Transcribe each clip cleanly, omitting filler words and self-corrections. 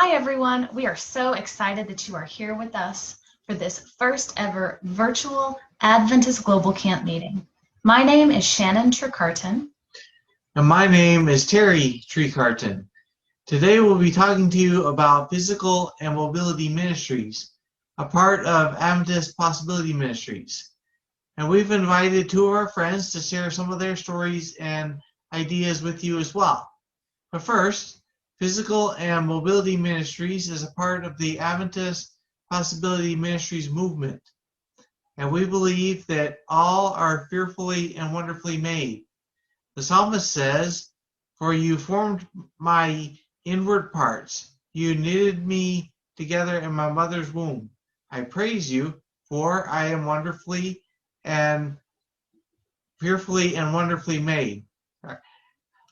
Hi everyone, we are so excited that you are here with us for this first ever virtual Adventist Global Camp meeting. My name is Shannon Trecartin. And my name is Terry Trecartin. Today we'll be talking to you about Physical and Mobility Ministries, a part of Adventist Possibility Ministries. And we've invited two of our friends to share some of their stories and ideas with you as well. But first, Physical and Mobility Ministries is a part of the Adventist Possibility Ministries movement. And we believe that all are fearfully and wonderfully made. The psalmist says, "For you formed my inward parts. You knitted me together in my mother's womb. I praise you, for I am wonderfully and fearfully and wonderfully made.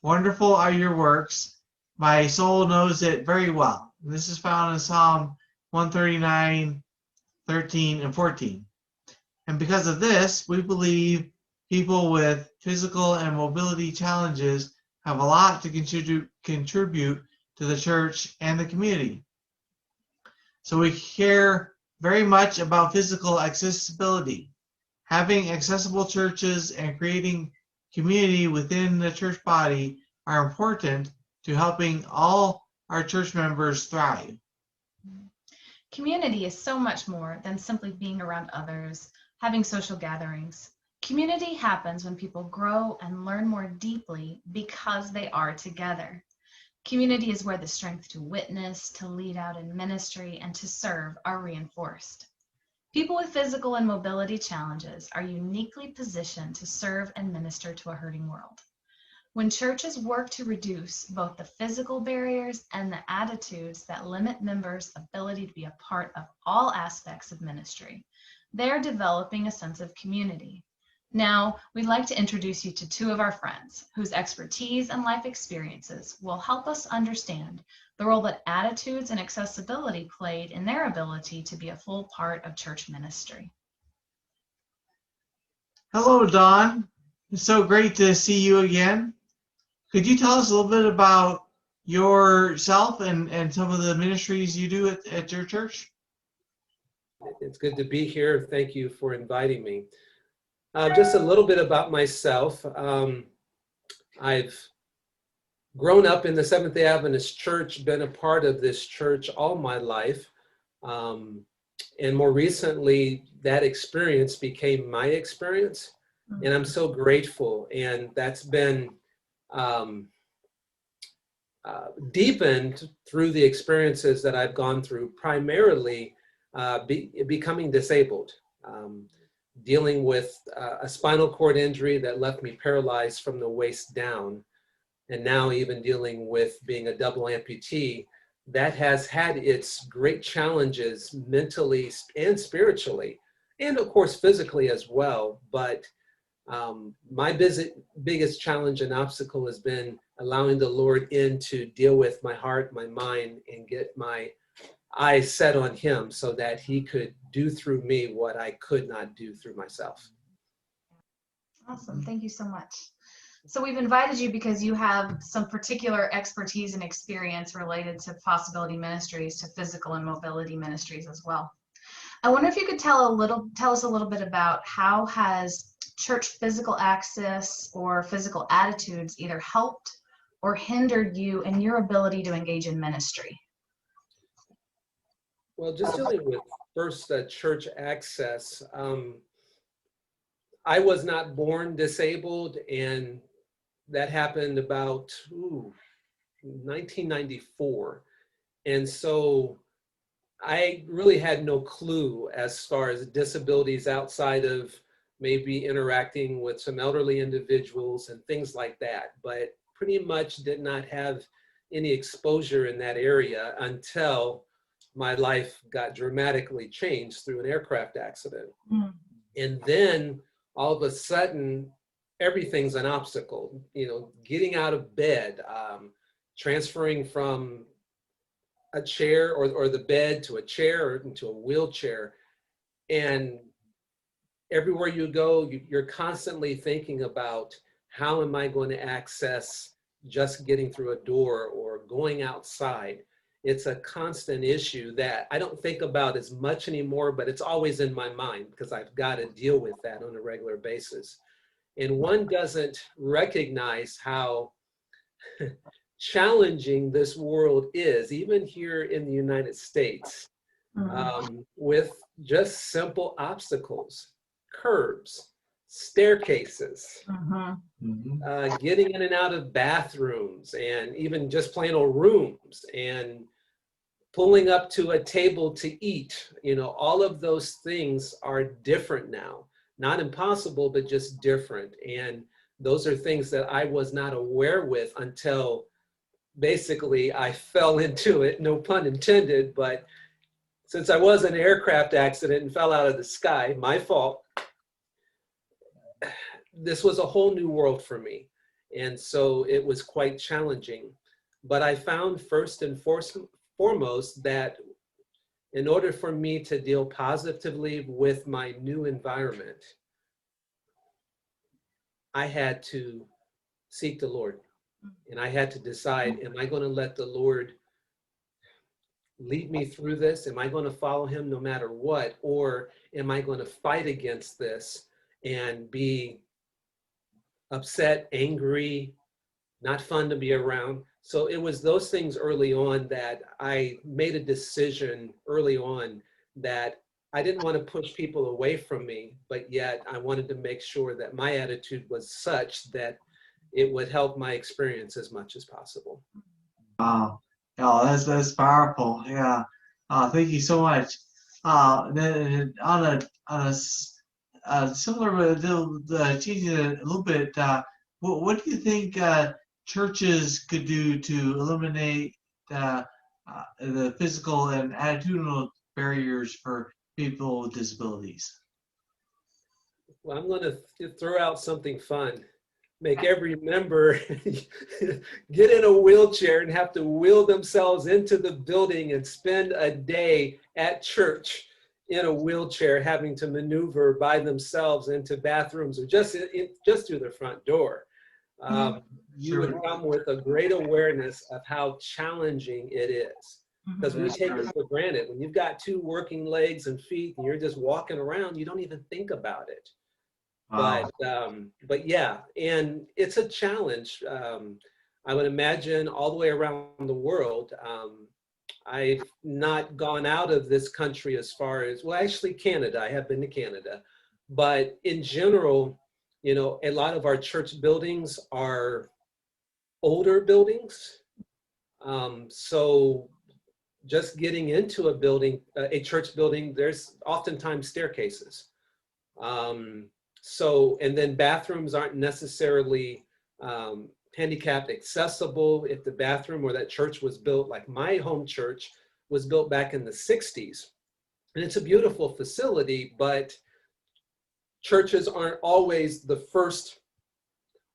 Wonderful are your works. My soul knows it very well." And this is found in Psalm 139, 13, and 14. And because of this, we believe people with physical and mobility challenges have a lot to contribute to the church and the community. So we care very much about physical accessibility. Having accessible churches and creating community within the church body are important to helping all our church members thrive. Community is so much more than simply being around others, having social gatherings. Community happens when people grow and learn more deeply because they are together. Community is where the strength to witness, to lead out in ministry, and to serve are reinforced. People with physical and mobility challenges are uniquely positioned to serve and minister to a hurting world. When churches work to reduce both the physical barriers and the attitudes that limit members' ability to be a part of all aspects of ministry, they're developing a sense of community. Now, we'd like to introduce you to two of our friends whose expertise and life experiences will help us understand the role that attitudes and accessibility played in their ability to be a full part of church ministry. Hello, Dawn. It's so great to see you again. Could you tell us a little bit about yourself and some of the ministries you do at your church? It's good to be here. Thank you for inviting me. Just a little bit about myself. I've grown up in the Seventh-day Adventist Church, been a part of this church all my life. And more recently, that experience became my experience. And I'm so grateful. And that's been deepened through the experiences that I've gone through, primarily becoming disabled, dealing with a spinal cord injury that left me paralyzed from the waist down, and now even dealing with being a double amputee. That has had its great challenges mentally and spiritually, and of course physically as well. But my biggest challenge and obstacle has been allowing the Lord in to deal with my heart, my mind, and get my eyes set on Him so that He could do through me what I could not do through myself. Awesome. Thank you so much. So we've invited you because you have some particular expertise and experience related to Possibility Ministries, to physical and mobility ministries as well. I wonder if you could tell us a little bit about how has church physical access or physical attitudes either helped or hindered you in your ability to engage in ministry? Well, just dealing with first church access, I was not born disabled, and that happened about 1994. And so I really had no clue as far as disabilities outside of maybe interacting with some elderly individuals and things like that, but pretty much did not have any exposure in that area until my life got dramatically changed through an aircraft accident. And then all of a sudden, everything's an obstacle. Getting out of bed, transferring from a chair or the bed to a chair or into a wheelchair. And everywhere you go, you're constantly thinking about, how am I going to access just getting through a door or going outside? it's a constant issue that I don't think about as much anymore, but it's always in my mind because I've got to deal with that on a regular basis. And one doesn't recognize how challenging this world is, even here in the United States, with just simple obstacles, curbs, staircases, getting in and out of bathrooms, and even just plain old rooms, and pulling up to a table to eat. You know, all of those things are different now. Not impossible, but just different. And those are things that I was not aware with until basically I fell into it, no pun intended. But since I was in an aircraft accident and fell out of the sky, my fault, this was a whole new world for me. And so it was quite challenging. But I found first and foremost that in order for me to deal positively with my new environment, I had to seek the Lord. And I had to decide, am I going to let the Lord lead me through this? Am I going to follow him no matter what? Or am I going to fight against this and be upset, angry, not fun to be around? So it was those things early on that I made a decision early on that I didn't want to push people away from me, but yet I wanted to make sure that my attitude was such that it would help my experience as much as possible. Wow. Yeah, that's powerful. Yeah. Thank you so much. Then on a similar, changing it a little bit, what do you think churches could do to eliminate the physical and attitudinal barriers for people with disabilities? Well, I'm going to throw out something fun. Make every member get in a wheelchair and have to wheel themselves into the building and spend a day at church in a wheelchair, having to maneuver by themselves into bathrooms or just through the front door. You would come with a great awareness of how challenging it is. Because we take it for granted. When you've got two working legs and feet and you're just walking around, you don't even think about it. But yeah, and it's a challenge. I would imagine all the way around the world. I've not gone out of this country as far as, well, actually Canada. I have been to Canada. But in general, you know, a lot of our church buildings are older buildings. So just getting into a building, a church building, there's oftentimes staircases. So, and then bathrooms aren't necessarily handicapped accessible. If the bathroom or that church was built, like my home church was built back in the 60s, and it's a beautiful facility, but churches aren't always the first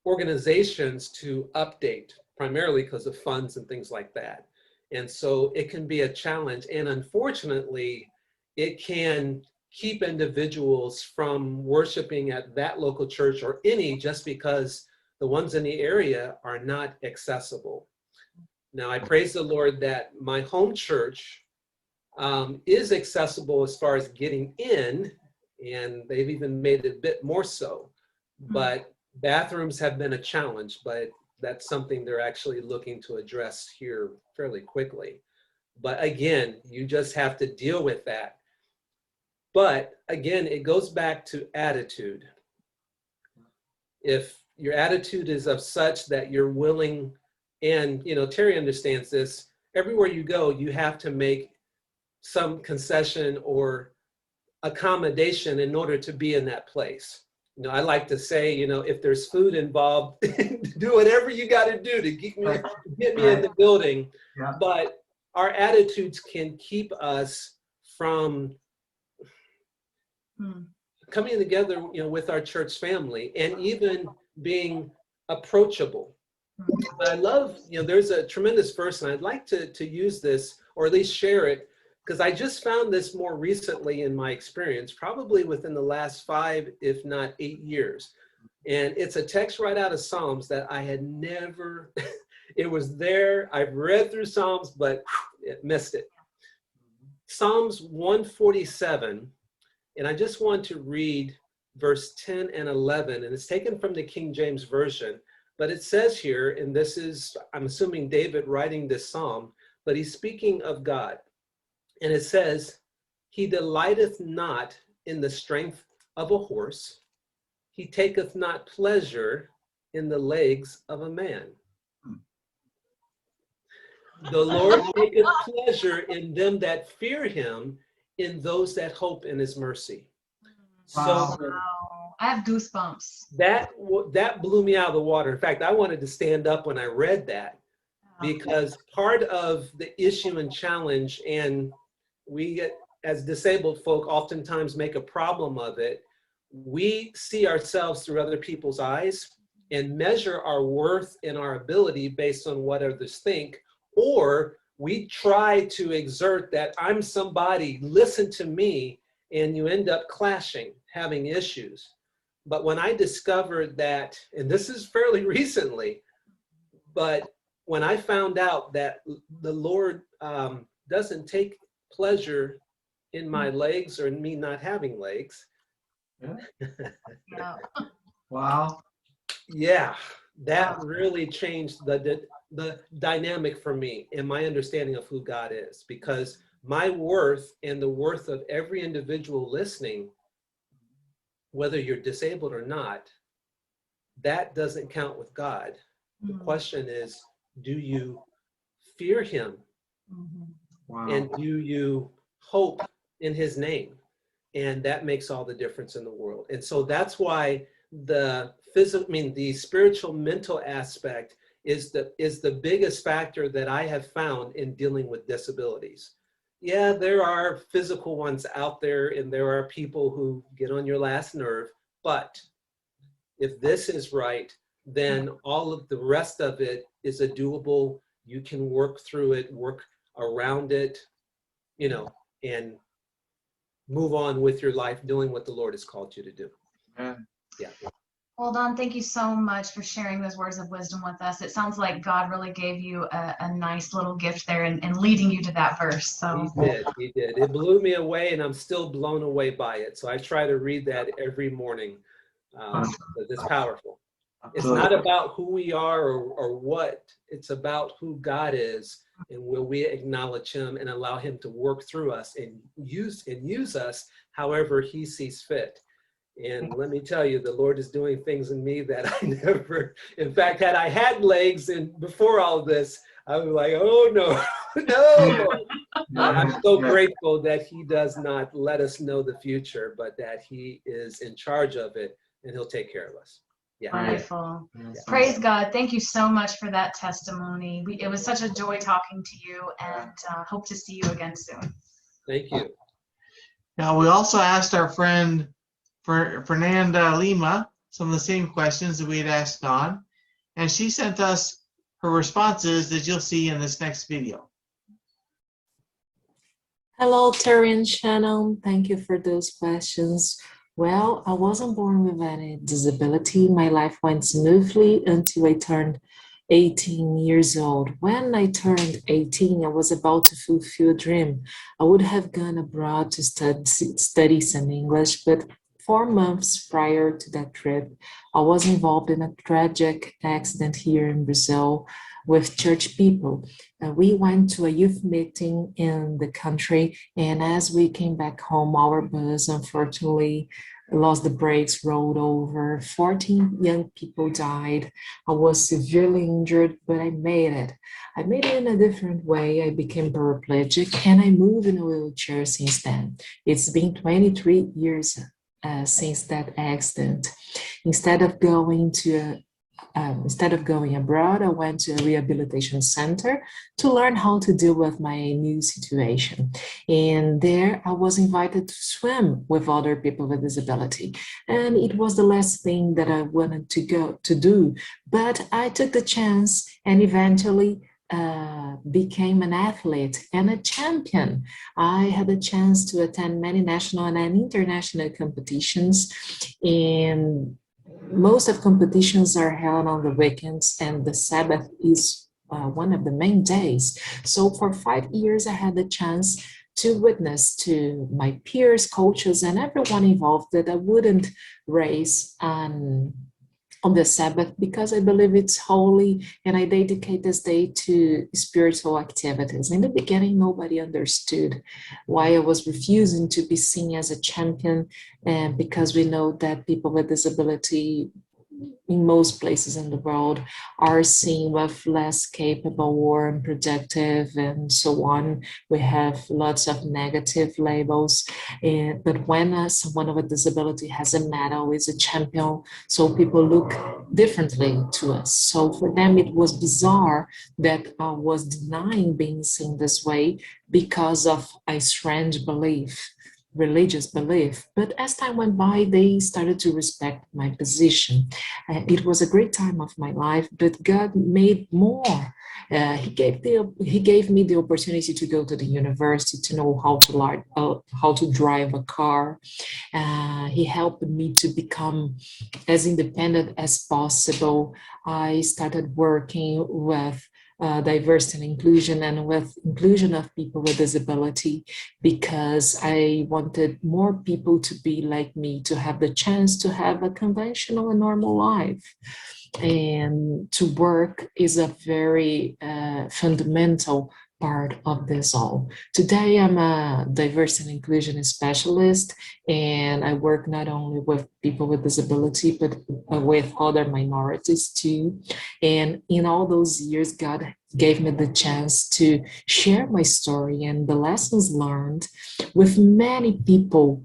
organizations to update, primarily because of funds and things like that. And so it can be a challenge. And unfortunately, it can keep individuals from worshiping at that local church or any, just because the ones in the area are not accessible. Now, I praise the Lord that my home church is accessible as far as getting in, and they've even made it a bit more so. But bathrooms have been a challenge, but that's something they're actually looking to address here fairly quickly. But again, you just have to deal with that. But again, it goes back to attitude. If your attitude is of such that you're willing, and you know, Terry understands this, everywhere you go, you have to make some concession or accommodation in order to be in that place. You know, I like to say, you know, if there's food involved, do whatever you got to do to get me in the building. Yeah. But our attitudes can keep us from coming together, you know, with our church family and even being approachable. But I love, you know, there's a tremendous verse, and I'd like to use this, or at least share it, because I just found this more recently in my experience, probably within the last 5, if not 8 years. And it's a text right out of Psalms that I had never, it was there, I've read through Psalms, but missed it. Psalms 147, and I just want to read verse 10 and 11, and it's taken from the King James Version, but it says here, and this is, I'm assuming David writing this psalm, but he's speaking of God. And it says, he delighteth not in the strength of a horse. He taketh not pleasure in the legs of a man. The Lord taketh pleasure in them that fear him, in those that hope in his mercy. Wow. So I have goosebumps. that blew me out of the water. In fact, I wanted to stand up when I read that, because part of the issue and challenge, and we as disabled folk oftentimes make a problem of it, we see ourselves through other people's eyes and measure our worth and our ability based on what others think, or we try to exert that I'm somebody, listen to me, and you end up clashing, having issues. But when I discovered that, and this is fairly recently, but when I found out that the Lord doesn't take pleasure in my legs or in me not having legs. Yeah. Wow. Yeah, that really changed the dynamic for me and my understanding of who God is, because my worth and the worth of every individual listening, whether you're disabled or not, that doesn't count with God. The question is, do you fear him? Wow. And do you hope in his name? And that makes all the difference in the world. And so that's why the spiritual mental aspect is the biggest factor that I have found in dealing with disabilities. Yeah, there are physical ones out there, and there are people who get on your last nerve, but if this is right, then all of the rest of it is a doable, you can work through it, work around it, and move on with your life doing what the Lord has called you to do. Yeah. Well, Don, thank you so much for sharing those words of wisdom with us. It sounds like God really gave you a nice little gift there and leading you to that verse. So He did. It blew me away, and I'm still blown away by it. So I try to read that every morning. It's powerful. It's not about who we are or what. It's about who God is, and will we acknowledge him and allow him to work through us and use us however he sees fit. And let me tell you, the Lord is doing things in me that I never, in fact, had I had legs and before all of this, I was like, oh no, no. I'm so grateful that he does not let us know the future, but that he is in charge of it and he'll take care of us. Yeah. Wonderful. Yeah. Praise God. Thank you so much for that testimony. It was such a joy talking to you, and hope to see you again soon. Thank you. Now, we also asked our friend Fernanda Lima some of the same questions that we had asked Don, and she sent us her responses that you'll see in this next video. Hello, Terry and Shannon. Thank you for those questions. Well, I wasn't born with any disability. My life went smoothly until I turned 18 years old. When I turned 18, I was about to fulfill a dream. I would have gone abroad to study some English, but 4 months prior to that trip, I was involved in a tragic accident here in Brazil with church people. We went to a youth meeting in the country, and as we came back home, our bus unfortunately lost the brakes, rolled over. 14 young people died. I was severely injured, but I made it. I made it in a different way. I became paraplegic, and I moved in a wheelchair since then. It's been 23 years since that accident. Instead of going abroad, I went to a rehabilitation center to learn how to deal with my new situation. And there I was invited to swim with other people with disability. And it was the last thing that I wanted to do, but I took the chance and eventually became an athlete and a champion. I had a chance to attend many national and international competitions, and most of competitions are held on the weekends, and the Sabbath is one of the main days. So for 5 years, I had the chance to witness to my peers, coaches, and everyone involved that I wouldn't raise on the Sabbath because I believe it's holy and I dedicate this day to spiritual activities. In the beginning, nobody understood why I was refusing to be seen as a champion, and because we know that people with disability in most places in the world are seen with less capable or unproductive and so on. We have lots of negative labels. But when someone with a disability has a medal, is a champion, so people look differently to us. So for them, it was bizarre that I was denying being seen this way because of a strange belief, religious belief. But as time went by, they started to respect my position. It was a great time of my life, but God made more. He gave me the opportunity to go to the university to know how to drive a car. He helped me to become as independent as possible. I started working with diversity and inclusion and with inclusion of people with disability because I wanted more people to be like me, to have the chance to have a conventional and normal life. And to work is a very fundamental part of this all. Today, I'm a diversity and inclusion specialist, and I work not only with people with disability, but with other minorities too. And in all those years, God gave me the chance to share my story and the lessons learned with many people,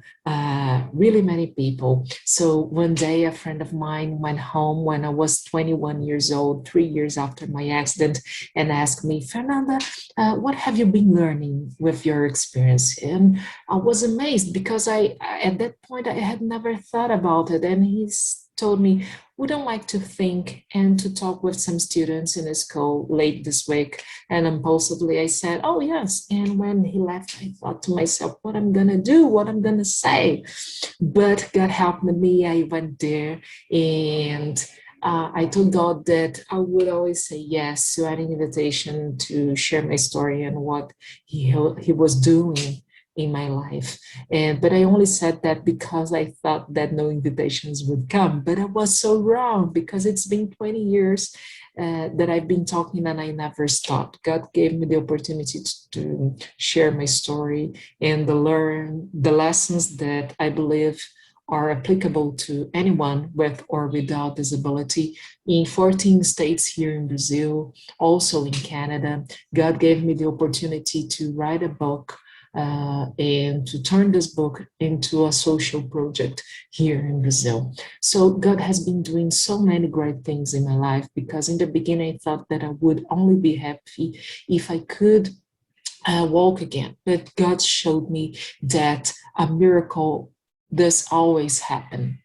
really many people. So one day, a friend of mine went home when I was 21 years old, 3 years after my accident, and asked me, Fernanda, what have you been learning with your experience? And I was amazed because at that point, I had never thought about it. And he told me, would I like to think and to talk with some students in a school late this week? And impulsively I said, oh, yes. And when he left, I thought to myself, what I'm going to do, what I'm going to say. But God helped me. I went there and I told God that I would always say yes to any invitation to share my story and what he was doing in my life. But I only said that because I thought that no invitations would come. But I was so wrong because it's been 20 years that I've been talking and I never stopped. God gave me the opportunity to share my story and to learn the lessons that I believe are applicable to anyone with or without disability in 14 states here in Brazil, also in Canada. God gave me the opportunity to write a book and to turn this book into a social project here in Brazil. So God has been doing so many great things in my life because in the beginning I thought that I would only be happy if I could walk again. But God showed me that a miracle does always happen.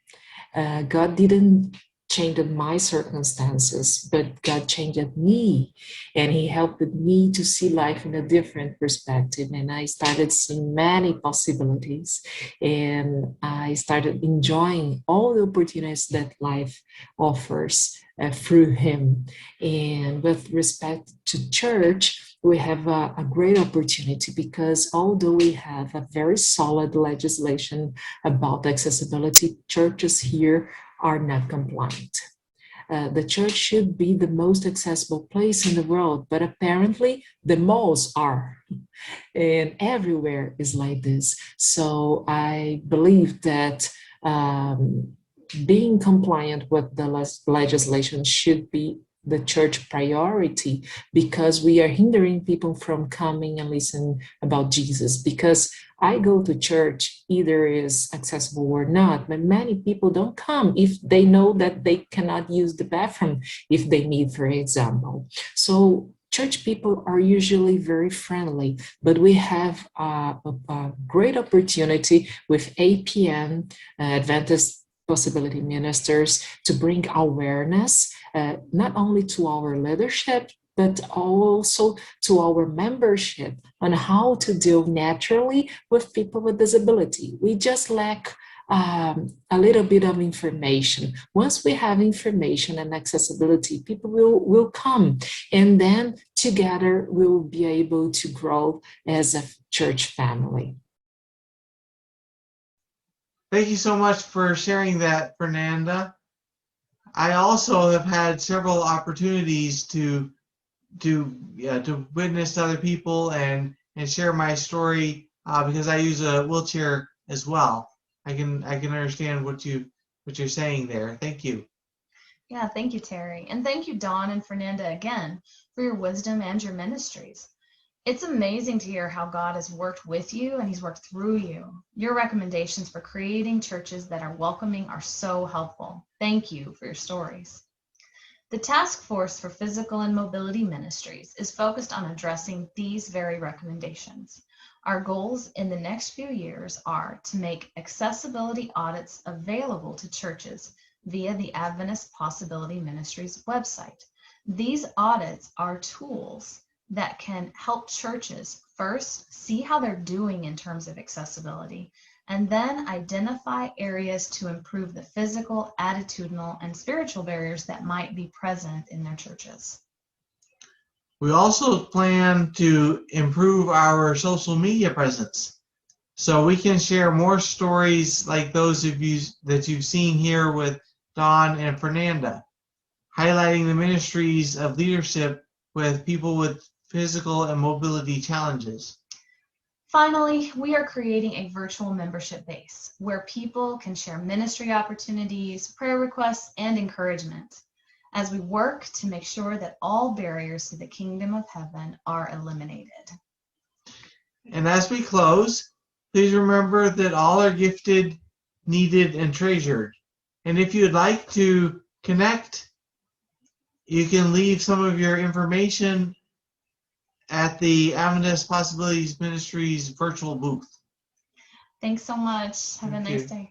God didn't change my circumstances, but God changed me, and He helped me to see life in a different perspective. And I started seeing many possibilities, and I started enjoying all the opportunities that life offers through Him. And with respect to church, we have a great opportunity because although we have a very solid legislation about accessibility, churches here are not compliant. The church should be the most accessible place in the world, but apparently the malls are. And everywhere is like this. So I believe that being compliant with the legislation should be the church priority because we are hindering people from coming and listening about Jesus. Because I go to church, either is accessible or not, but many people don't come if they know that they cannot use the bathroom if they need, for example. So church people are usually very friendly, but we have a great opportunity with APM, Adventist Possibility Ministers, to bring awareness not only to our leadership, but also to our membership on how to deal naturally with people with disability. We just lack a little bit of information. Once we have information and accessibility, people will come, and then together we will be able to grow as a church family. Thank you so much for sharing that, Fernanda. I also have had several opportunities to witness other people and share my story because I use a wheelchair as well. I can understand what you're saying there. Thank you. Yeah, thank you, Terry. And thank you, Dawn and Fernanda, again, for your wisdom and your ministries. It's amazing to hear how God has worked with you and he's worked through you. Your recommendations for creating churches that are welcoming are so helpful. Thank you for your stories. The Task Force for Physical and Mobility Ministries is focused on addressing these very recommendations. Our goals in the next few years are to make accessibility audits available to churches via the Adventist Possibility Ministries website. These audits are tools that can help churches first see how they're doing in terms of accessibility, and then identify areas to improve the physical, attitudinal, and spiritual barriers that might be present in their churches. We also plan to improve our social media presence so we can share more stories like those of you that you've seen here with Dawn and Fernanda, highlighting the ministries of leadership with people with physical and mobility challenges. Finally, we are creating a virtual membership base where people can share ministry opportunities, prayer requests, and encouragement as we work to make sure that all barriers to the kingdom of heaven are eliminated. And as we close, please remember that all are gifted, needed, and treasured. And if you'd like to connect, you can leave some of your information at the Adventist Possibilities Ministries virtual booth. Thanks so much. Have a nice day.